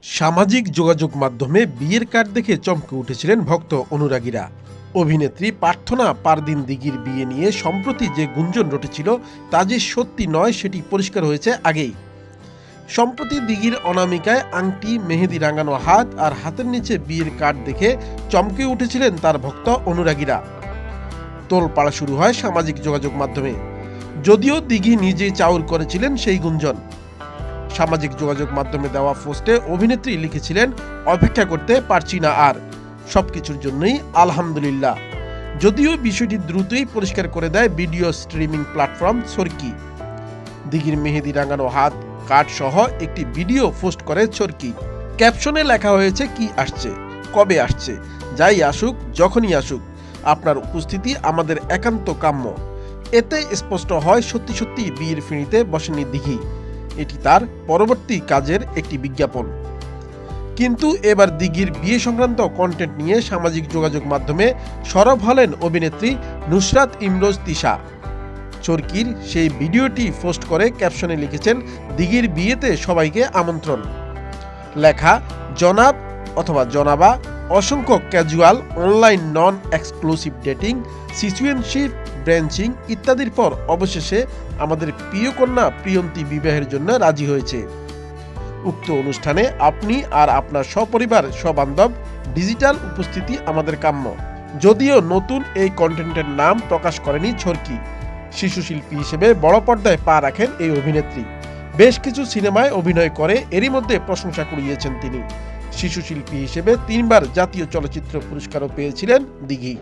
সামাজিক যোগাযোগ মাধ্যমে বিয়ের কার্ড দেখে চমকে উঠেছিলেন ভক্ত অনুরাগীরা। অভিনেত্রী প্রার্থনা পারদিন দিঘির বিয়ে নিয়ে সম্প্রতি যে গুঞ্জন রটেছিল তা যে সত্যি নয় সেটি পরিষ্কার হয়েছে আগেই। সম্প্রতি দিঘির অনামিকায় আংটি, মেহেদি রাঙানো হাত আর হাতের নিচে বিয়ের কার্ড দেখে চমকে উঠেছিলেন তার ভক্ত অনুরাগীরা। তোলপাড়া শুরু হয় সামাজিক যোগাযোগ মাধ্যমে, যদিও দিঘি নিজেই চাউর করেছিলেন সেই গুঞ্জন। সামাজিক যোগাযোগ মাধ্যমে দেওয়া পোস্টে অভিনেত্রী লিখেছিলেন, অপেক্ষা করতে পারছি না আর, সবকিছুর জন্যই আলহামদুলিল্লাহ। যদিও বিষয়টি দ্রুতই পরিষ্কার করে দেয় ভিডিও স্ট্রিমিং প্ল্যাটফর্ম চরকি। দিঘির মেহেদি রাঙানো হাত কার্ড সহ একটি ভিডিও পোস্ট করে চরকি। ক্যাপশনে লেখা হয়েছে, কি আসছে, কবে আসছে, যাই আসুক, যখনই আসুক, আপনার উপস্থিতি আমাদের একান্ত কাম্য। এতে স্পষ্ট হয় সত্যি সত্যি বিয়ের ফিরিতে বসেনি দিঘি, এটি তার পরবর্তী কাজের একটি বিজ্ঞাপন। কিন্তু এবার দিঘির বিয়ে সংক্রান্ত কন্টেন্ট নিয়ে সামাজিক যোগাযোগ মাধ্যমে সরব হলেন অভিনেত্রী নুসরাত ইমরোজ তিশা। চরকির সেই ভিডিওটি পোস্ট করে ক্যাপশনে লিখেছেন, দিঘির বিয়েতে সবাইকে আমন্ত্রণ। লেখা, জনাব অথবা জনাবা, অসংখ্য ক্যাজুয়াল, অনলাইন নন এক্সক্লুসিভ ডেটিং, সিচুয়েশনশিপ, ব্রাঞ্চিং ইত্যাদির পর অবশেষে আমাদের প্রিয় কন্যা প্রিয়ন্তী বিবাহের জন্য রাজি হয়েছে। উক্ত অনুষ্ঠানে আপনি আর আপনার সপরিবার সবান্ধব ডিজিটাল উপস্থিতি আমাদের কাম্য। যদিও নতুন এই কন্টেন্টের নাম প্রকাশ করেনি চরকি। শিশু শিল্পী হিসেবে বড় পর্দায় পা রাখেন এই অভিনেত্রী। বেশ কিছু সিনেমায় অভিনয় করে এরই মধ্যে প্রশংসা কুড়িয়েছেন তিনি। শিশু শিল্পী হিসেবে 3বার জাতীয় চলচ্চিত্র পুরস্কারও পেয়েছিলেন দিঘি।